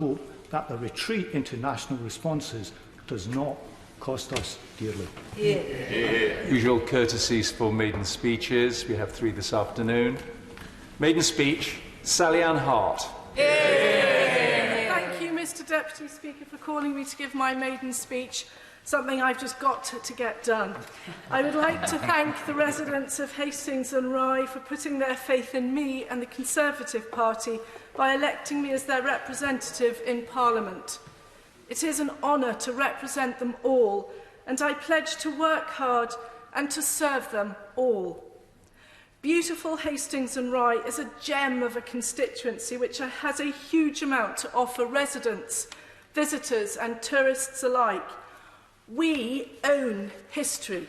hope that the retreat into national responses does not cost us dearly. Usual courtesies for maiden speeches. We have 3 this afternoon. Maiden speech, Sally Ann Hart. Thank you, Mr Deputy Speaker, for calling me to give my maiden speech, something I've just got to get done. I would like to thank the residents of Hastings and Rye for putting their faith in me and the Conservative Party by electing me as their representative in Parliament. It is an honour to represent them all, and I pledge to work hard and to serve them all. Beautiful Hastings and Rye is a gem of a constituency which has a huge amount to offer residents, visitors and tourists alike. We own history.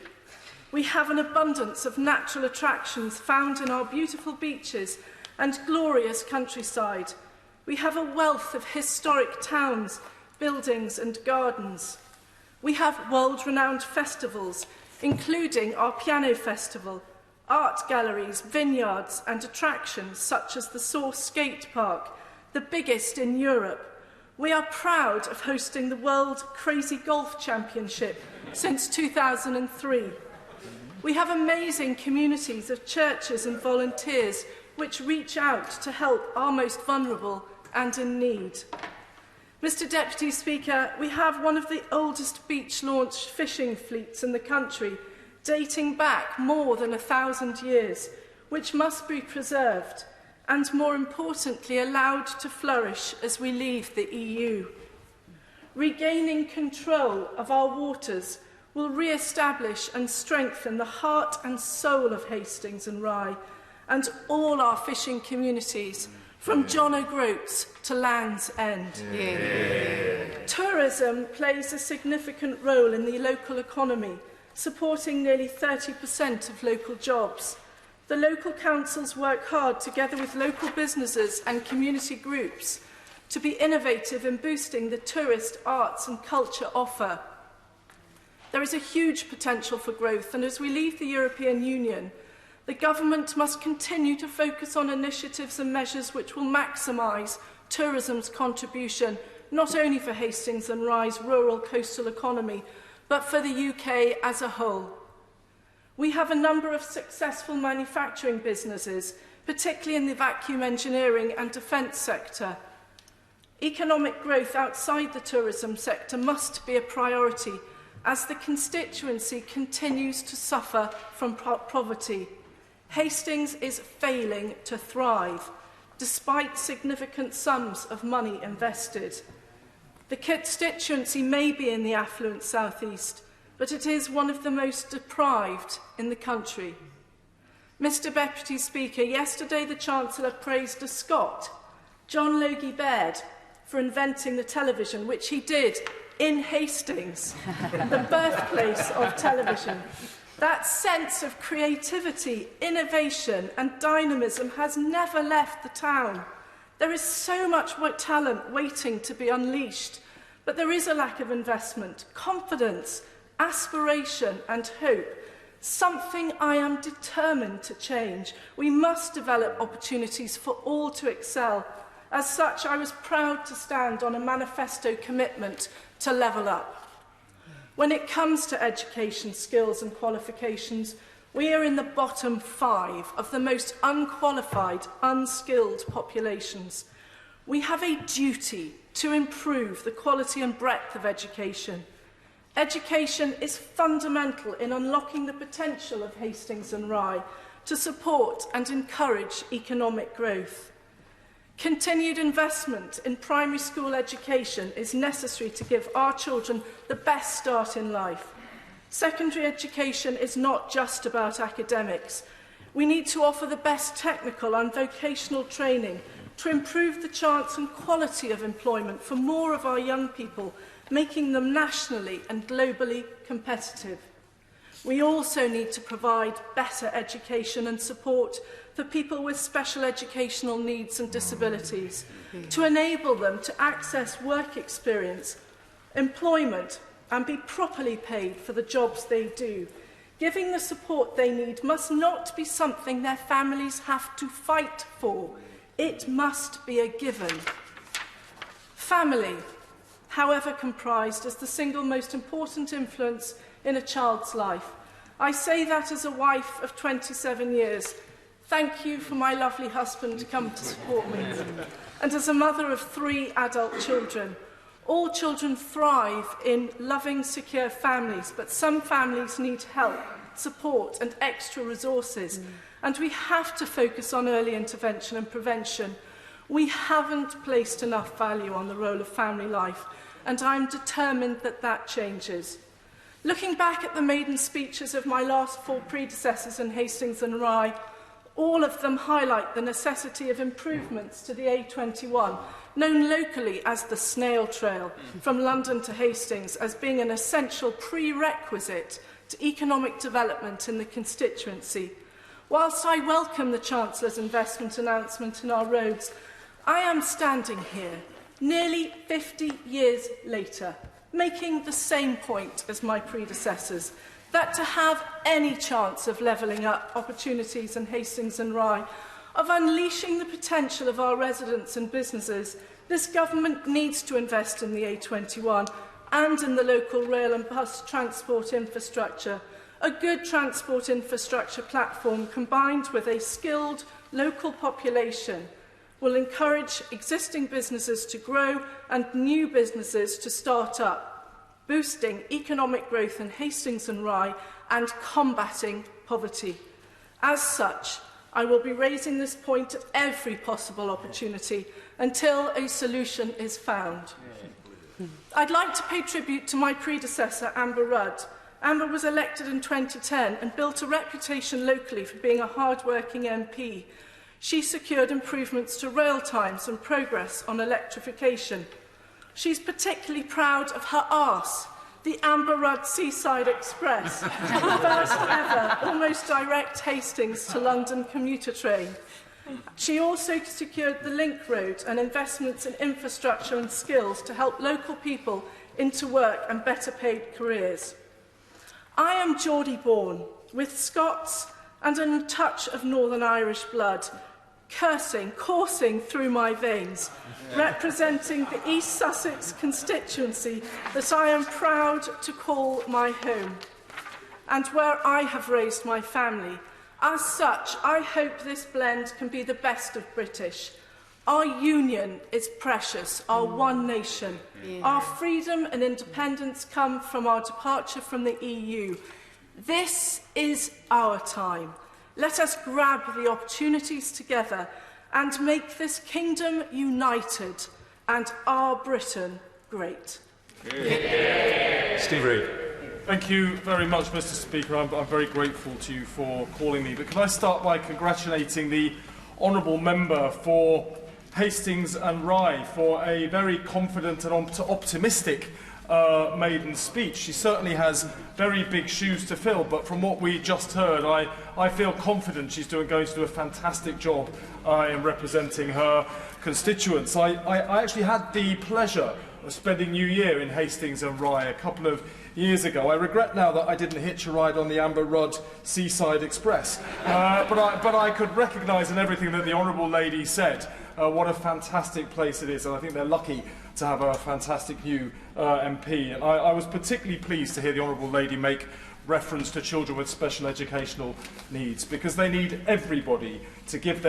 We have an abundance of natural attractions found in our beautiful beaches and glorious countryside. We have a wealth of historic towns, buildings and gardens. We have world-renowned festivals, including our Piano Festival, art galleries, vineyards and attractions such as the Source Skate Park, the biggest in Europe. We are proud of hosting the World Crazy Golf Championship since 2003. We have amazing communities of churches and volunteers which reach out to help our most vulnerable and in need. Mr Deputy Speaker, we have one of the oldest beach-launched fishing fleets in the country, dating back more than 1,000 years, which must be preserved and, more importantly, allowed to flourish as we leave the EU. Regaining control of our waters will re-establish and strengthen the heart and soul of Hastings and Rye and all our fishing communities, from John O'Groats to Land's End. Tourism plays a significant role in the local economy, supporting nearly 30% of local jobs. The local councils work hard together with local businesses and community groups to be innovative in boosting the tourist, arts and culture offer. There is a huge potential for growth, and as we leave the European Union, the government must continue to focus on initiatives and measures which will maximise tourism's contribution, not only for Hastings and Rye's rural coastal economy, but for the UK as a whole. We have a number of successful manufacturing businesses, particularly in the vacuum engineering and defence sector. Economic growth outside the tourism sector must be a priority as the constituency continues to suffer from poverty. Hastings is failing to thrive, despite significant sums of money invested. The constituency may be in the affluent southeast, but it is one of the most deprived in the country. Mr Deputy Speaker, yesterday the Chancellor praised a Scot, John Logie Baird, for inventing the television, which he did in Hastings, the birthplace of television. That sense of creativity, innovation and dynamism has never left the town. There is so much talent waiting to be unleashed, but there is a lack of investment, confidence, aspiration and hope, something I am determined to change. We must develop opportunities for all to excel. As such, I was proud to stand on a manifesto commitment to level up. When it comes to education, skills and qualifications, we are in the bottom 5 of the most unqualified, unskilled populations. We have a duty to improve the quality and breadth of education. Education is fundamental in unlocking the potential of Hastings and Rye to support and encourage economic growth. Continued investment in primary school education is necessary to give our children the best start in life. Secondary education is not just about academics. We need to offer the best technical and vocational training to improve the chance and quality of employment for more of our young people, making them nationally and globally competitive. We also need to provide better education and support for people with special educational needs and disabilities, to enable them to access work experience, employment and be properly paid for the jobs they do. Giving the support they need must not be something their families have to fight for. It must be a given. Family, however comprised, is the single most important influence in a child's life. I say that as a wife of 27 years. Thank you for my lovely husband to come to support me. And as a mother of 3 adult children. All children thrive in loving, secure families, but some families need help, support and extra resources. And we have to focus on early intervention and prevention. We haven't placed enough value on the role of family life, and I'm determined that that changes. Looking back at the maiden speeches of my last 4 predecessors in Hastings and Rye, all of them highlight the necessity of improvements to the A21, known locally as the Snail Trail, from London to Hastings, as being an essential prerequisite to economic development in the constituency. Whilst I welcome the Chancellor's investment announcement in our roads, I am standing here, nearly 50 years later, making the same point as my predecessors, that to have any chance of levelling up opportunities in Hastings and Rye, of unleashing the potential of our residents and businesses, this government needs to invest in the A21 and in the local rail and bus transport infrastructure. A good transport infrastructure platform combined with a skilled local population will encourage existing businesses to grow and new businesses to start up, boosting economic growth in Hastings and Rye and combating poverty. As such, I will be raising this point at every possible opportunity until a solution is found. I'd like to pay tribute to my predecessor, Amber Rudd. Amber was elected in 2010 and built a reputation locally for being a hard-working MP. She secured improvements to rail times and progress on electrification. She's particularly proud of her arse, the Amber Rudd Seaside Express, the first ever almost direct Hastings to London commuter train. She also secured the Link Road and investments in infrastructure and skills to help local people into work and better paid careers. I am Geordie born, with Scots and a touch of Northern Irish blood, coursing through my veins, representing the East Sussex constituency that I am proud to call my home, and where I have raised my family. As such, I hope this blend can be the best of British. Our union is precious, our one nation. Our freedom and independence come from our departure from the EU. This is our time. Let us grab the opportunities together and make this kingdom united and our Britain great. Steve Reid. Thank you very much, Mr. Speaker. I'm very grateful to you for calling me. But can I start by congratulating the honourable member for Hastings and Rye for a very confident and optimistic maiden speech. She certainly has very big shoes to fill, but from what we just heard, I feel confident she's going to do a fantastic job in representing her constituents. I actually had the pleasure of spending New Year in Hastings and Rye a couple of years ago. I regret now that I didn't hitch a ride on the Amber Rudd Seaside Express, but I could recognise in everything that the honourable lady said what a fantastic place it is, and I think they're lucky to have a fantastic new MP. And I was particularly pleased to hear the honourable lady make reference to children with special educational needs, because they need everybody to give their